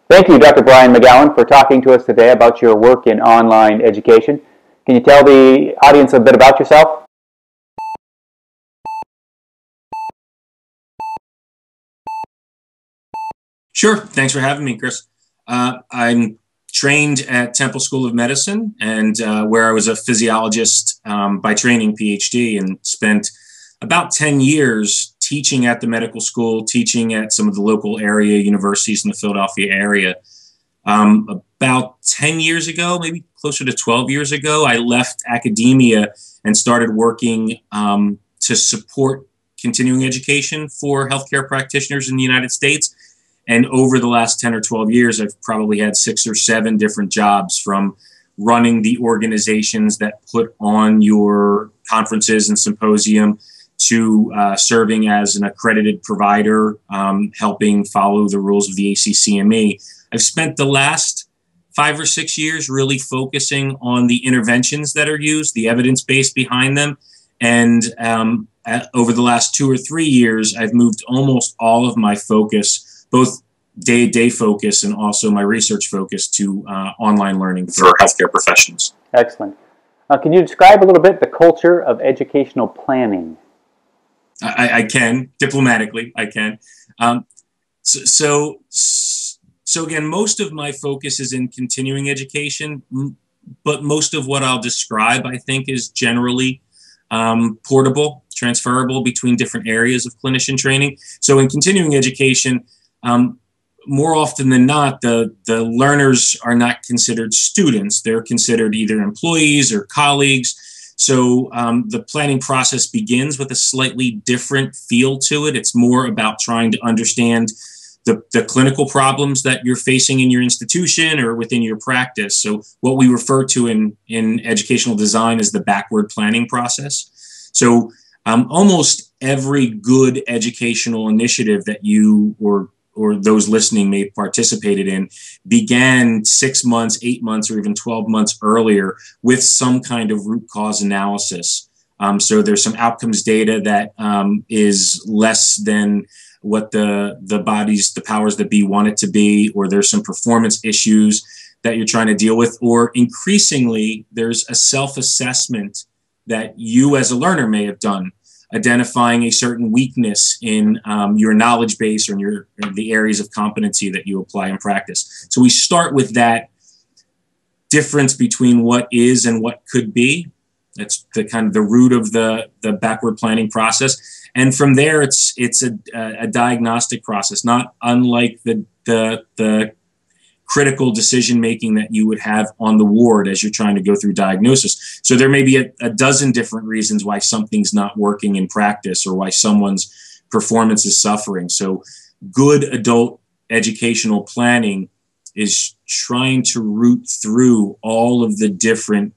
Thank you, Dr. Brian McGowan, for talking to us today about your work in online education. Can you tell the audience a bit about yourself? Sure. Thanks for having me, Chris. I'm trained at Temple School of Medicine, and where I was a physiologist by training, PhD, and spent about 10 years teaching at the medical school, teaching at some of the local area universities in the Philadelphia area. About 10 years ago, maybe closer to 12 years ago, I left academia and started working to support continuing education for healthcare practitioners in the United States. And over the last 10 or 12 years, I've probably had 6 or 7 different jobs, from running the organizations that put on your conferences and symposium to serving as an accredited provider, helping follow the rules of the ACCME. I've spent the last 5 or 6 years really focusing on the interventions that are used, the evidence base behind them. And over the last 2 or 3 years, I've moved almost all of my focus, both day-to-day focus and also my research focus, to online learning for healthcare professionals. Excellent. Can you describe a little bit the culture of educational planning? I can, diplomatically, I can. So again, most of my focus is in continuing education, but most of what I'll describe, I think, is generally portable, transferable between different areas of clinician training. So in continuing education, more often than not, the learners are not considered students. They're considered either employees or colleagues. So the planning process begins with a slightly different feel to it. It's more about trying to understand the clinical problems that you're facing in your institution or within your practice. So what we refer to in educational design is the backward planning process. So almost every good educational initiative that you or those listening may have participated in began 6 months, 8 months, or even 12 months earlier with some kind of root cause analysis. So there's some outcomes data that is less than what the powers that be want it to be, or there's some performance issues that you're trying to deal with, or increasingly there's a self-assessment that you as a learner may have done, identifying a certain weakness in your knowledge base or in the areas of competency that you apply in practice. So we start with that difference between what is and what could be. That's the kind of the root of the backward planning process. And from there, it's a diagnostic process, not unlike the critical decision making that you would have on the ward as you're trying to go through diagnosis. So there may be a dozen different reasons why something's not working in practice or why someone's performance is suffering. So good adult educational planning is trying to root through all of the different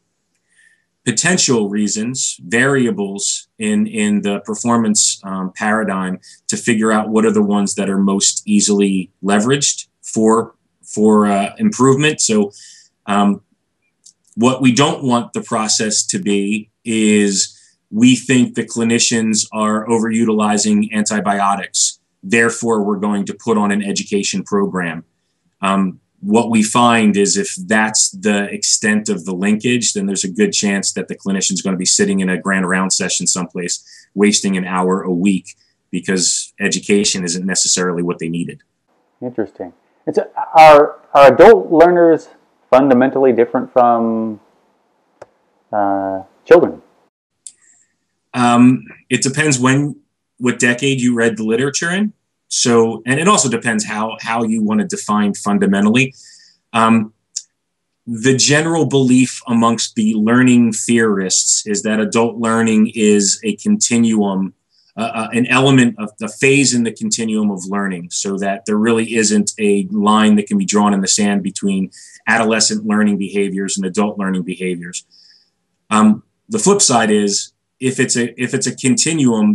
potential reasons, variables in the performance paradigm, to figure out what are the ones that are most easily leveraged for improvement. So what we don't want the process to be is we think the clinicians are overutilizing antibiotics, therefore we're going to put on an education program. What we find is if that's the extent of the linkage, then there's a good chance that the clinician is going to be sitting in a grand round session someplace, wasting an hour a week, because education isn't necessarily what they needed. Interesting. So are adult learners fundamentally different from children? It depends what decade you read the literature in. So, and it also depends how you want to define fundamentally. The general belief amongst the learning theorists is that adult learning is a continuum, an element of the phase in the continuum of learning, so that there really isn't a line that can be drawn in the sand between adolescent learning behaviors and adult learning behaviors. The flip side is if it's a continuum,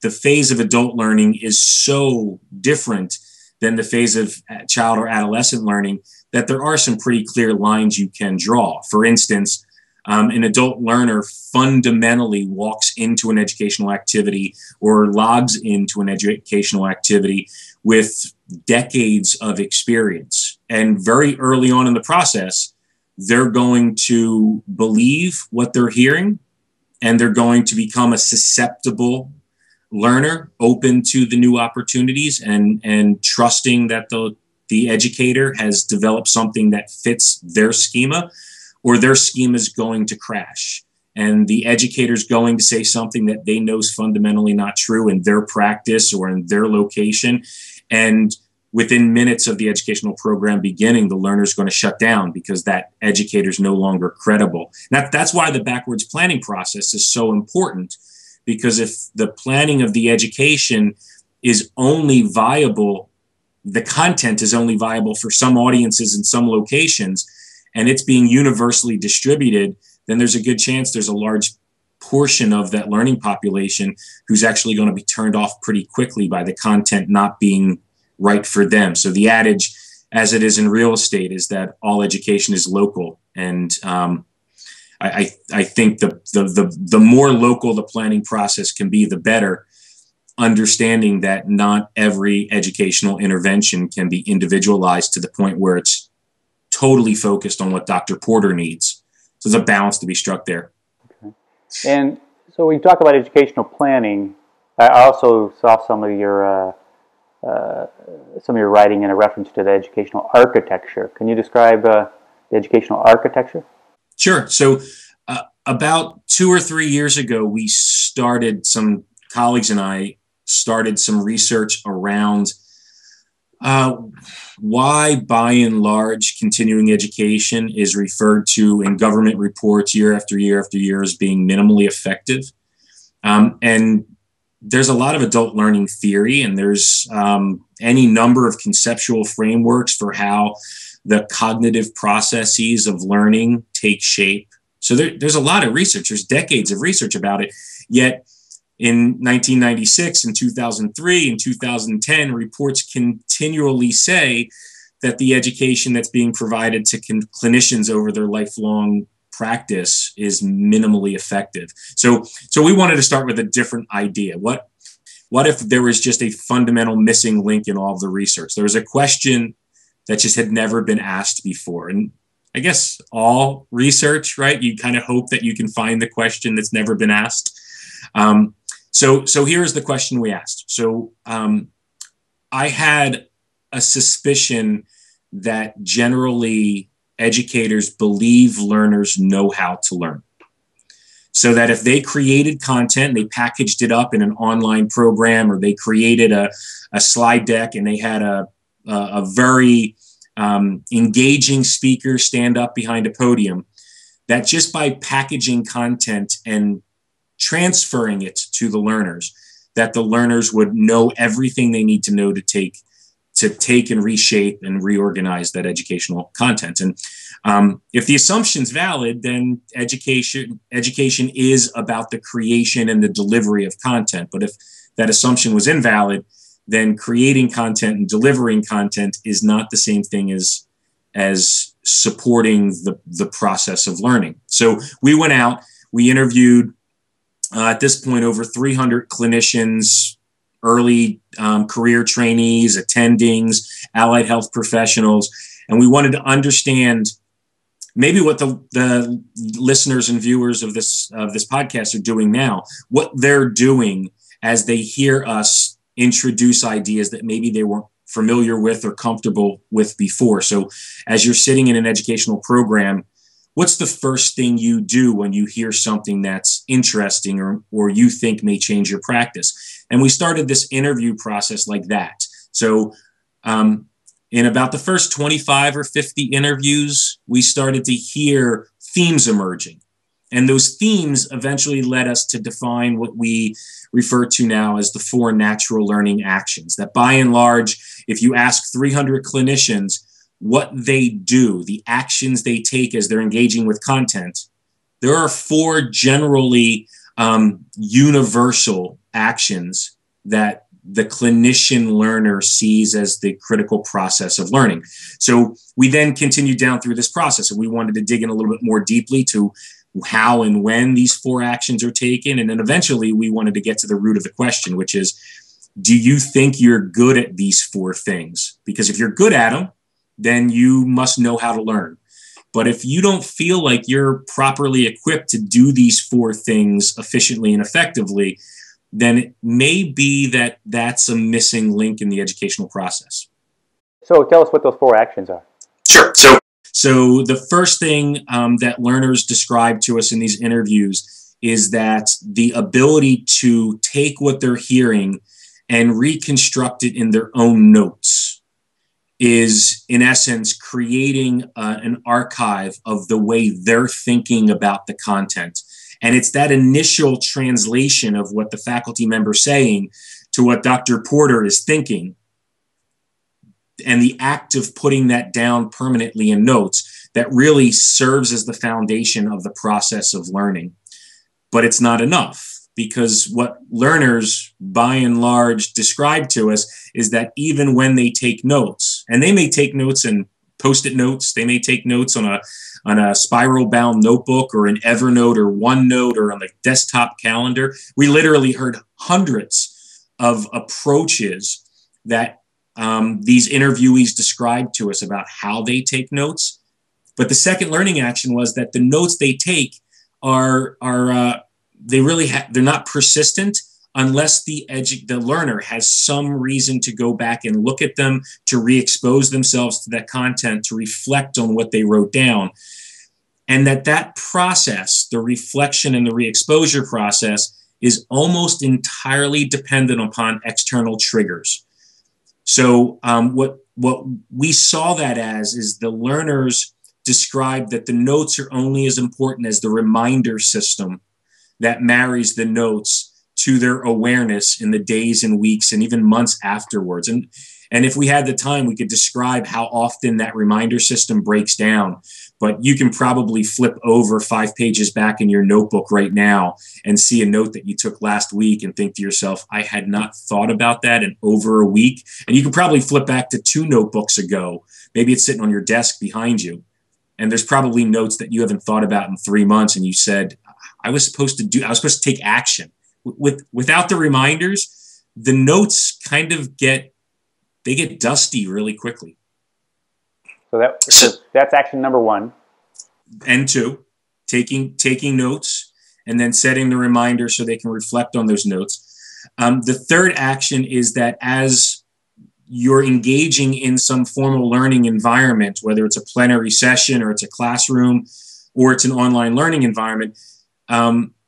the phase of adult learning is so different than the phase of child or adolescent learning that there are some pretty clear lines you can draw. For instance, an adult learner fundamentally walks into an educational activity or logs into an educational activity with decades of experience. and very early on in the process, they're going to believe what they're hearing, and they're going to become a susceptible learner, open to the new opportunities, and trusting that the educator has developed something that fits their schema, or their schema is going to crash. And the educator is going to say something that they know is fundamentally not true in their practice or in their location. And within minutes of the educational program beginning, the learner is going to shut down because that educator is no longer credible. That's why the backwards planning process is so important, because if the planning of the education is only viable, the content is only viable for some audiences in some locations, and it's being universally distributed, then there's a good chance there's a large portion of that learning population who's actually going to be turned off pretty quickly by the content not being right for them. So the adage, as it is in real estate, is that all education is local. And I think the more local the planning process can be, the better, understanding that not every educational intervention can be individualized to the point where it's totally focused on what Dr. Porter needs. So there's a balance to be struck there. Okay. And so when you talk about educational planning, I also saw some of your writing in a reference to the educational architecture. Can you describe the educational architecture? Sure. So about 2 or 3 years ago, we started, some colleagues and I started some research around why, by and large, continuing education is referred to in government reports year after year after year as being minimally effective. And there's a lot of adult learning theory, and there's any number of conceptual frameworks for how the cognitive processes of learning take shape. So there's a lot of research. There's decades of research about it. Yet in 1996, in 2003, in 2010, reports continually say that the education that's being provided to clinicians over their lifelong practice is minimally effective. So we wanted to start with a different idea. What if there was just a fundamental missing link in all of the research? There was a question that just had never been asked before. And I guess all research, right? You kind of hope that you can find the question that's never been asked. So here's the question we asked. So I had a suspicion that generally educators believe learners know how to learn. So that if they created content, they packaged it up in an online program, or they created a slide deck and they had a very engaging speaker stand up behind a podium, that just by packaging content and transferring it to the learners, that the learners would know everything they need to know to take and reshape and reorganize that educational content. And if the assumption's valid, then education is about the creation and the delivery of content. But if that assumption was invalid, then creating content and delivering content is not the same thing as supporting the process of learning. So we went out, we interviewed at this point over 300 clinicians, early career trainees, attendings, allied health professionals, and we wanted to understand maybe what the listeners and viewers of this podcast are doing now, what they're doing as they hear us introduce ideas that maybe they weren't familiar with or comfortable with before. So as you're sitting in an educational program, what's the first thing you do when you hear something that's interesting or you think may change your practice? And we started this interview process like that. So in about the first 25 or 50 interviews, we started to hear themes emerging. And those themes eventually led us to define what we refer to now as the 4 natural learning actions. That by and large, if you ask 300 clinicians what they do, the actions they take as they're engaging with content, there are 4 generally universal actions that the clinician learner sees as the critical process of learning. So we then continued down through this process, and we wanted to dig in a little bit more deeply to how and when these 4 actions are taken. And then eventually we wanted to get to the root of the question, which is, do you think you're good at these 4 things? Because if you're good at them, then you must know how to learn. But if you don't feel like you're properly equipped to do these 4 things efficiently and effectively, then it may be that that's a missing link in the educational process. So tell us what those 4 actions are. Sure. So the first thing that learners describe to us in these interviews is that the ability to take what they're hearing and reconstruct it in their own notes is, in essence, creating an archive of the way they're thinking about the content. And it's that initial translation of what the faculty member is saying to what Dr. Porter is thinking, and the act of putting that down permanently in notes that really serves as the foundation of the process of learning. But it's not enough, because what learners, by and large, describe to us is that even when they take notes, and they may take notes in Post-it notes, they may take notes on a spiral-bound notebook or an Evernote or OneNote or on the desktop calendar. We literally heard hundreds of approaches that these interviewees described to us about how they take notes. But the second learning action was that the notes they take they're not persistent unless the learner has some reason to go back and look at them, to re-expose themselves to that content, to reflect on what they wrote down. And that process, the reflection and the re-exposure process, is almost entirely dependent upon external triggers. So what we saw that as is the learners described that the notes are only as important as the reminder system that marries the notes to their awareness in the days and weeks and even months afterwards. And if we had the time, we could describe how often that reminder system breaks down. But you can probably flip over 5 pages back in your notebook right now and see a note that you took last week and think to yourself, I had not thought about that in over a week. And you can probably flip back to 2 notebooks ago. Maybe it's sitting on your desk behind you. And there's probably notes that you haven't thought about in 3 months. And you said, I was supposed to take action. Without the reminders, the notes kind of get dusty really quickly. So that's action number 1. And 2, taking notes and then setting the reminder so they can reflect on those notes. The third action is that as you're engaging in some formal learning environment, whether it's a plenary session or it's a classroom or it's an online learning environment,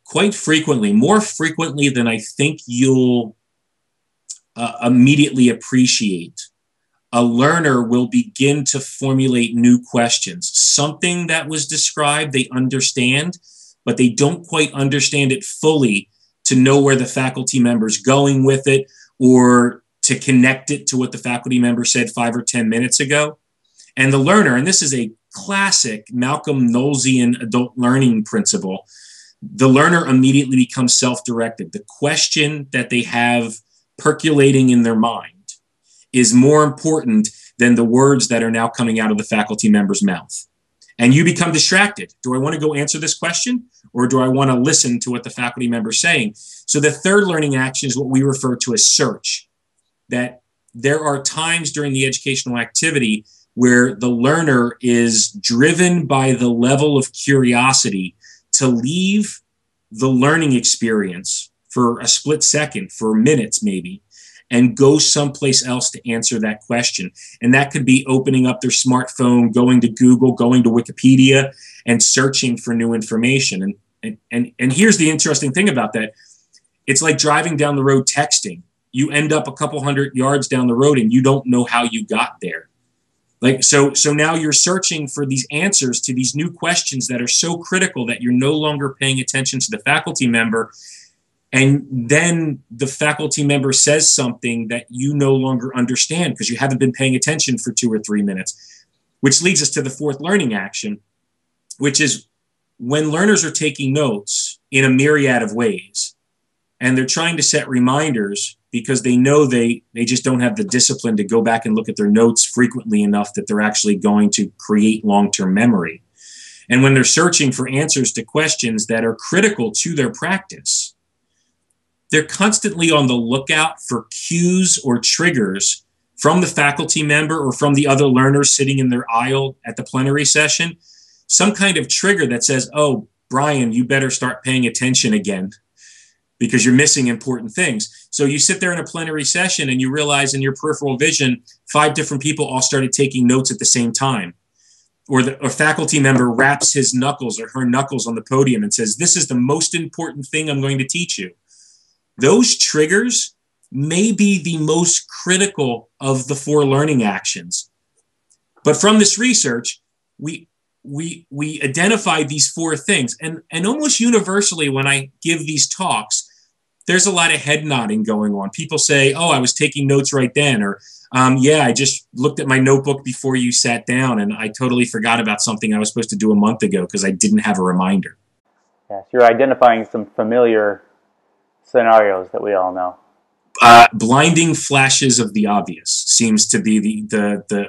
quite frequently, more frequently than I think you'll immediately appreciate, a learner will begin to formulate new questions. Something that was described, they understand, but they don't quite understand it fully to know where the faculty member's going with it or to connect it to what the faculty member said 5 or 10 minutes ago. And the learner, and this is a classic Malcolm Knowlesian adult learning principle, the learner immediately becomes self-directed. The question that they have percolating in their mind is more important than the words that are now coming out of the faculty member's mouth. And you become distracted. Do I want to go answer this question, or do I want to listen to what the faculty member is saying? So the third learning action is what we refer to as search. That there are times during the educational activity where the learner is driven by the level of curiosity to leave the learning experience for a split second, for minutes maybe, and go someplace else to answer that question. And that could be opening up their smartphone, going to Google, going to Wikipedia, and searching for new information. And here's the interesting thing about that. It's like driving down the road texting. You end up a couple hundred yards down the road and you don't know how you got there. So now you're searching for these answers to these new questions that are so critical that you're no longer paying attention to the faculty member. And then the faculty member says something that you no longer understand because you haven't been paying attention for 2 or 3 minutes, which leads us to the fourth learning action, which is when learners are taking notes in a myriad of ways, and they're trying to set reminders because they know they just don't have the discipline to go back and look at their notes frequently enough that they're actually going to create long-term memory. And when they're searching for answers to questions that are critical to their practice, they're constantly on the lookout for cues or triggers from the faculty member or from the other learners sitting in their aisle at the plenary session, some kind of trigger that says, oh, Brian, you better start paying attention again because you're missing important things. So you sit there in a plenary session and you realize in your peripheral vision, 5 different people all started taking notes at the same time. Or a faculty member raps his knuckles or her knuckles on the podium and says, this is the most important thing I'm going to teach you. Those triggers may be the most critical of the 4 learning actions. But from this research, we identified these 4 things. And almost universally, when I give these talks, there's a lot of head nodding going on. People say, oh, I was taking notes right then, or yeah, I just looked at my notebook before you sat down and I totally forgot about something I was supposed to do a month ago because I didn't have a reminder. Yes, you're identifying some familiar scenarios that we all know. Blinding flashes of the obvious seems to be the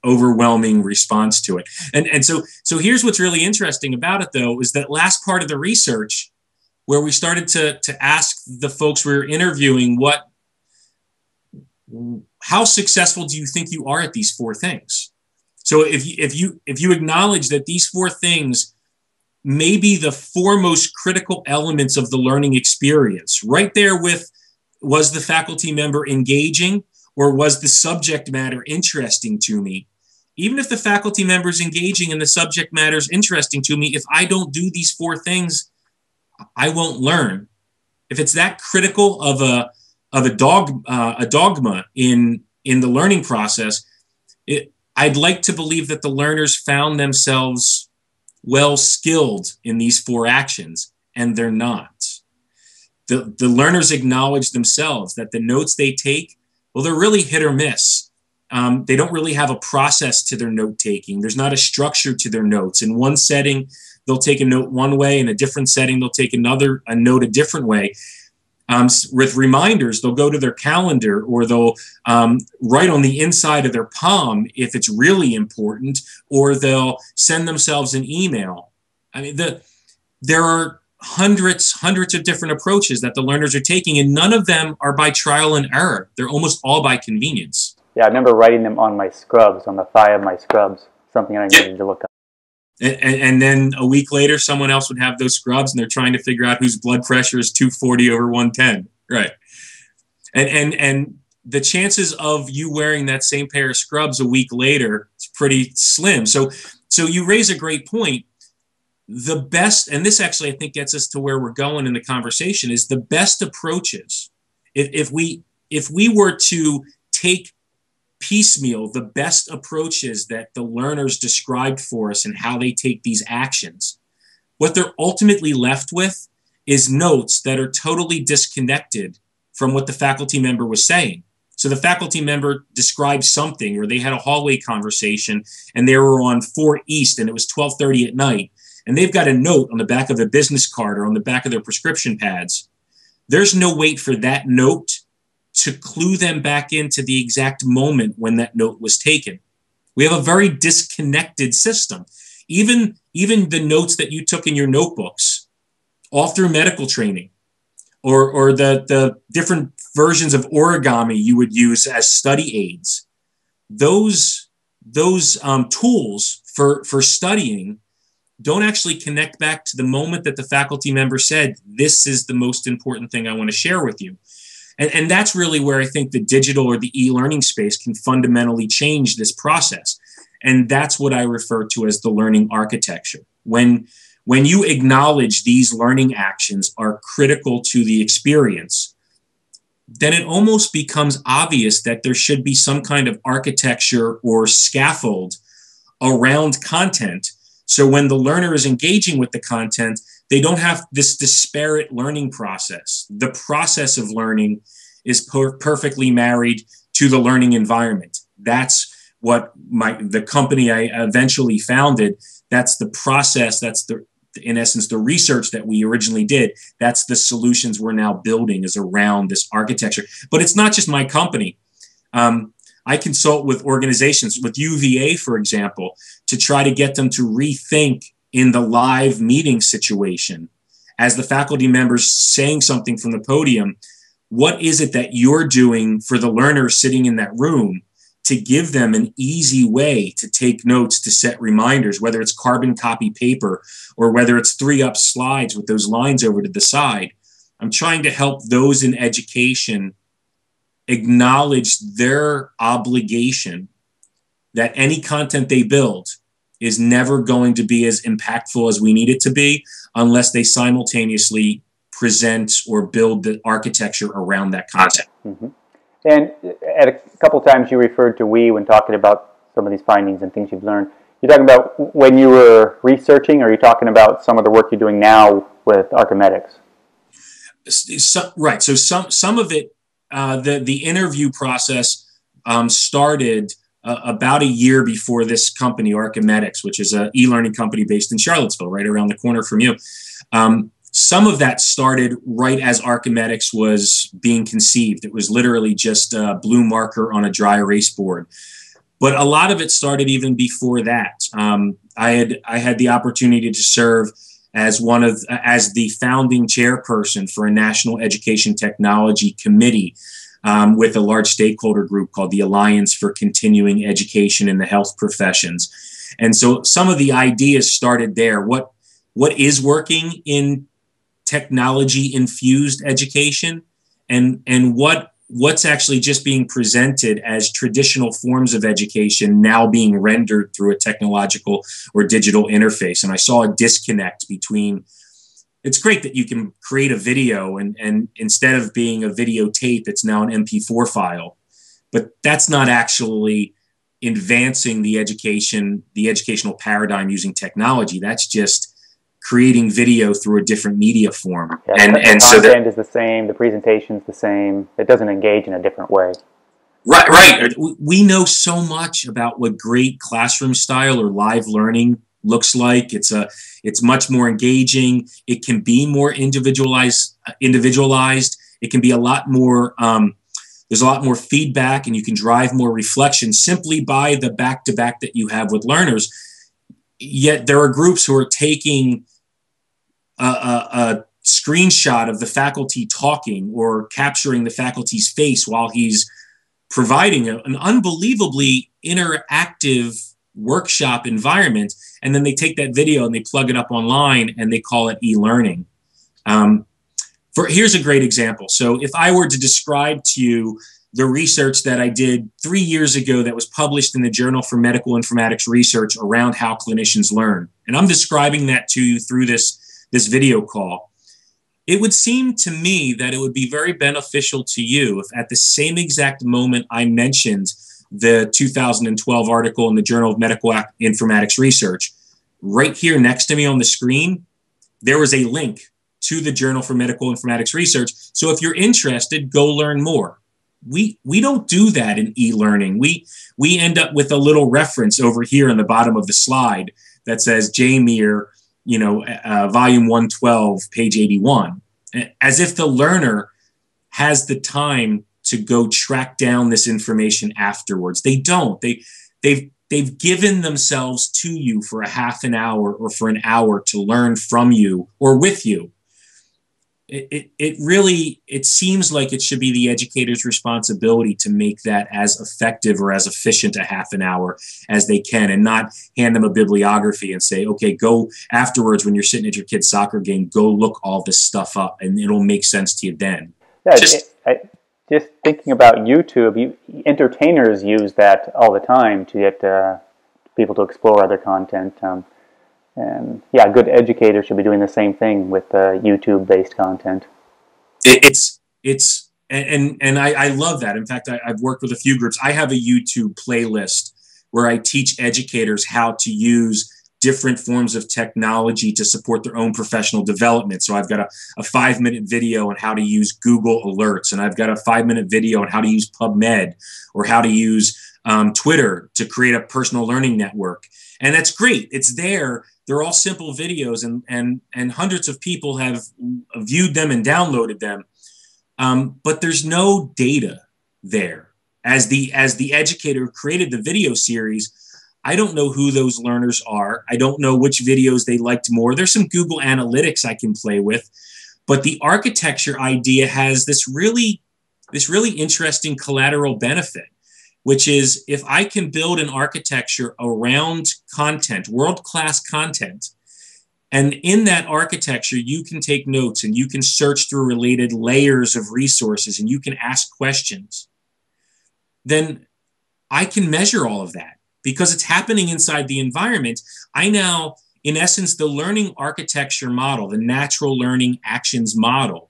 overwhelming response to it. And so here's what's really interesting about it, though, is that last part of the research where we started to ask the folks we were interviewing, how successful do you think you are at these 4 things? So if you acknowledge that these 4 things may be the 4 most critical elements of the learning experience, right there with, was the faculty member engaging or was the subject matter interesting to me? Even if the faculty member is engaging and the subject matter is interesting to me, if I don't do these 4 things, I won't learn. If it's that critical of a dogma in the learning process, I'd like to believe that the learners found themselves well skilled in these 4 actions, and they're not. The learners acknowledge themselves that the notes they take, well, they're really hit or miss. They don't really have a process to their note taking. There's not a structure to their notes. In one setting, they'll take a note one way. In a different setting, they'll take a note a different way. With reminders, they'll go to their calendar or they'll write on the inside of their palm if it's really important, or they'll send themselves an email. I mean, there are hundreds of different approaches that the learners are taking, and none of them are by trial and error. They're almost all by convenience. Yeah, I remember writing them on my scrubs, on the thigh of my scrubs, something I needed to look up. And then a week later, someone else would have those scrubs, and they're trying to figure out whose blood pressure is 240 over 110. Right. And the chances of you wearing that same pair of scrubs a week later is pretty slim. So you raise a great point. The best, and this actually I think gets us to where we're going in the conversation, is the best approaches. If we were to take piecemeal the best approaches that the learners described for us and how they take these actions, what they're ultimately left with is notes that are totally disconnected from what the faculty member was saying. So the faculty member described something, or they had a hallway conversation and they were on 4 East and it was 12:30 at night, and they've got a note on the back of a business card or on the back of their prescription pads. There's no wait for that note to clue them back into the exact moment when that note was taken. We have a very disconnected system. Even the notes that you took in your notebooks, all through medical training, or the different versions of origami you would use as study aids, those tools for studying don't actually connect back to the moment that the faculty member said, this is the most important thing I want to share with you. And that's really where I think the digital or the e-learning space can fundamentally change this process. And that's what I refer to as the learning architecture. When you acknowledge these learning actions are critical to the experience, then it almost becomes obvious that there should be some kind of architecture or scaffold around content. So when the learner is engaging with the content, they don't have this disparate learning process. The process of learning is perfectly married to the learning environment. That's what the company I eventually founded, that's the process, that's in essence the research that we originally did. That's the solutions we're now building is around this architecture. But it's not just my company. I consult with organizations, with UVA, for example, to try to get them to rethink in the live meeting situation, as the faculty members saying something from the podium, what is it that you're doing for the learner sitting in that room to give them an easy way to take notes, to set reminders, whether it's carbon copy paper or whether it's 3-up slides with those lines over to the side. I'm trying to help those in education acknowledge their obligation that any content they build is never going to be as impactful as we need it to be unless they simultaneously present or build the architecture around that content. Mm-hmm. And at a couple times you referred to we when talking about some of these findings and things you've learned. You're talking about when you were researching, or are you talking about some of the work you're doing now with Archimedics? Right. So some of it, the interview process started about a year before this company, Archimedics, which is an e-learning company based in Charlottesville, right around the corner from you. Some of that started right as Archimedics was being conceived. It was literally just a blue marker on a dry erase board. But a lot of it started even before that. I had the opportunity to serve as the founding chairperson for a national education technology committee with a large stakeholder group called the Alliance for Continuing Education in the Health Professions. And so some of the ideas started there. What is working in technology-infused education, and what's actually just being presented as traditional forms of education now being rendered through a technological or digital interface. And I saw a disconnect between, it's great that you can create a video and instead of being a videotape, it's now an MP4 file, but that's not actually advancing the educational paradigm using technology. That's just creating video through a different media form. Yeah, and so the content is the same, the presentation's the same. It doesn't engage in a different way. Right. We know so much about what great classroom style or live learning looks like. It's much more engaging. It can be more individualized. It can be a lot more, there's a lot more feedback, and you can drive more reflection simply by the back-to-back that you have with learners. Yet there are groups who are taking a screenshot of the faculty talking or capturing the faculty's face while he's providing an unbelievably interactive workshop environment, and then they take that video and they plug it up online and they call it e-learning. Here's a great example. So if I were to describe to you the research that I did 3 years ago that was published in the Journal for Medical Informatics Research around how clinicians learn, and I'm describing that to you through this video call, it would seem to me that it would be very beneficial to you if at the same exact moment I mentioned the 2012 article in the Journal of Medical Informatics Research, right here next to me on the screen, there was a link to the Journal for Medical Informatics Research. So if you're interested, go learn more. We don't do that in e-learning. We end up with a little reference over here in the bottom of the slide that says J. Meir, volume 112, page 81, as if the learner has the time to go track down this information afterwards. They don't. They've given themselves to you for a half an hour or for an hour to learn from you or with you. It seems like it should be the educator's responsibility to make that as effective or as efficient a half an hour as they can, and not hand them a bibliography and say, okay, go afterwards when you're sitting at your kid's soccer game, go look all this stuff up and it'll make sense to you then. Yeah, just thinking about YouTube, entertainers use that all the time to get people to explore other content. And yeah, a good educator should be doing the same thing with YouTube-based content. I love that. In fact, I've worked with a few groups. I have a YouTube playlist where I teach educators how to use different forms of technology to support their own professional development. So I've got a 5-minute video on how to use Google Alerts, and I've got a 5-minute video on how to use PubMed or how to use Twitter to create a personal learning network. And that's great. It's there. They're all simple videos, and hundreds of people have viewed them and downloaded them. But there's no data there. As the educator who created the video series, I don't know who those learners are. I don't know which videos they liked more. There's some Google Analytics I can play with, but the architecture idea has this really interesting collateral benefit. which is if I can build an architecture around content, world-class content, and in that architecture, you can take notes and you can search through related layers of resources and you can ask questions, then I can measure all of that because it's happening inside the environment. I now, in essence, the learning architecture model, the natural learning actions model,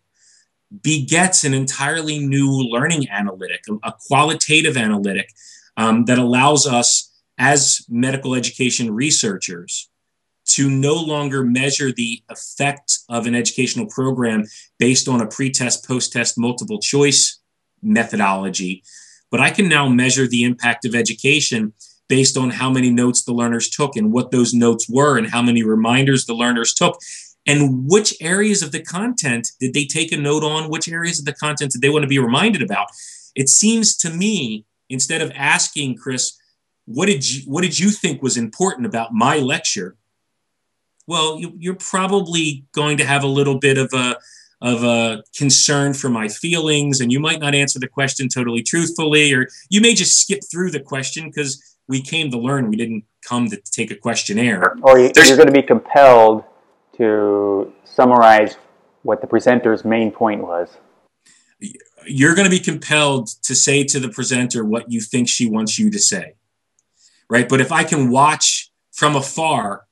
begets an entirely new learning analytic, a qualitative analytic that allows us as medical education researchers to no longer measure the effect of an educational program based on a pre-test, post-test, multiple choice methodology, but I can now measure the impact of education based on how many notes the learners took and what those notes were and how many reminders the learners took and which areas of the content did they take a note on, which areas of the content did they want to be reminded about. It seems to me, instead of asking, Chris, what did you think was important about my lecture? Well, you're probably going to have a little bit of a concern for my feelings, and you might not answer the question totally truthfully, or you may just skip through the question because we came to learn. We didn't come to take a questionnaire. Or you're going to be compelled to summarize what the presenter's main point was. You're going to be compelled to say to the presenter what you think she wants you to say, right? But if I can watch from afar,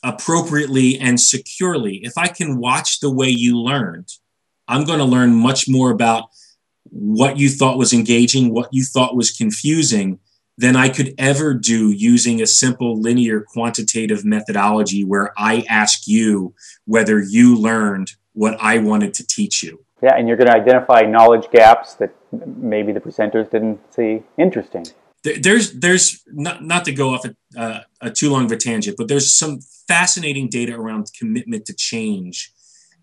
appropriately and securely, if I can watch the way you learned, I'm going to learn much more about what you thought was engaging, what you thought was confusing, than I could ever do using a simple linear quantitative methodology where I ask you whether you learned what I wanted to teach you. Yeah, and you're going to identify knowledge gaps that maybe the presenters didn't see interesting. There's not to go off a too long of a tangent, but there's some fascinating data around commitment to change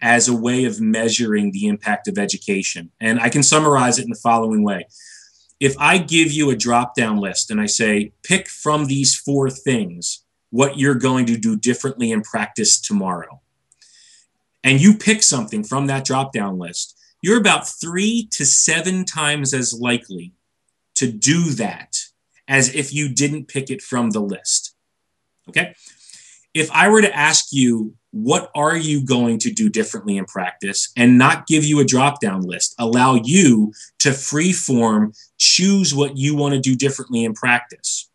as a way of measuring the impact of education. And I can summarize it in the following way. If I give you a drop-down list and I say, pick from these 4 things what you're going to do differently in practice tomorrow, and you pick something from that drop-down list, you're about 3 to 7 times as likely to do that as if you didn't pick it from the list. Okay? If I were to ask you, what are you going to do differently in practice, and not give you a drop-down list, allow you to free-form, choose what you want to do differently in practice,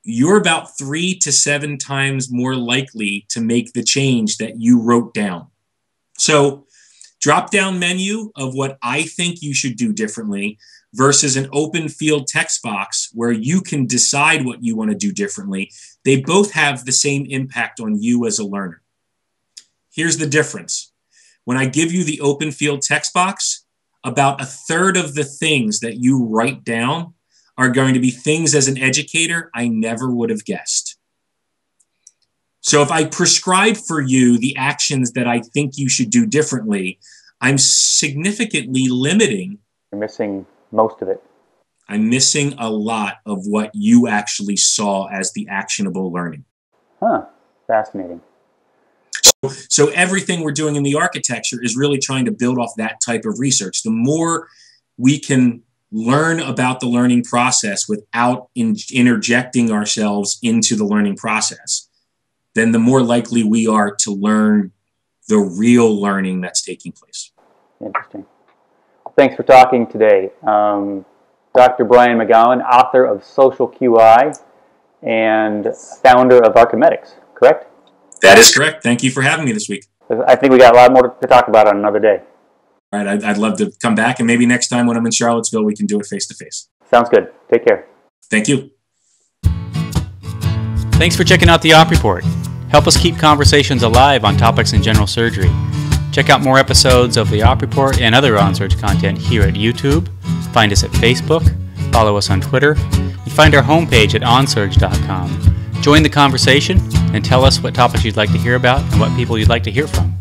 you're about 3 to 7 times more likely to make the change that you wrote down. So, drop-down menu of what I think you should do differently versus an open field text box where you can decide what you want to do differently. They both have the same impact on you as a learner. Here's the difference. When I give you the open field text box, about 1/3 of the things that you write down are going to be things as an educator I never would have guessed. So if I prescribe for you the actions that I think you should do differently, I'm significantly limiting. You're missing most of it. I'm missing a lot of what you actually saw as the actionable learning. Huh, fascinating. So everything we're doing in the architecture is really trying to build off that type of research. The more we can learn about the learning process without interjecting ourselves into the learning process, then the more likely we are to learn the real learning that's taking place. Interesting. Thanks for talking today. Dr. Brian McGowan, author of SocialQI and founder of Archimedics, correct? That is correct. Thank you for having me this week. I think we got a lot more to talk about on another day. All right, I'd love to come back, and maybe next time when I'm in Charlottesville, we can do it face-to-face. Sounds good. Take care. Thank you. Thanks for checking out the Op Report. Help us keep conversations alive on topics in general surgery. Check out more episodes of the Op Report and other OnSurge content here at YouTube. Find us at Facebook, follow us on Twitter, and find our homepage at onsurge.com. Join the conversation and tell us what topics you'd like to hear about and what people you'd like to hear from.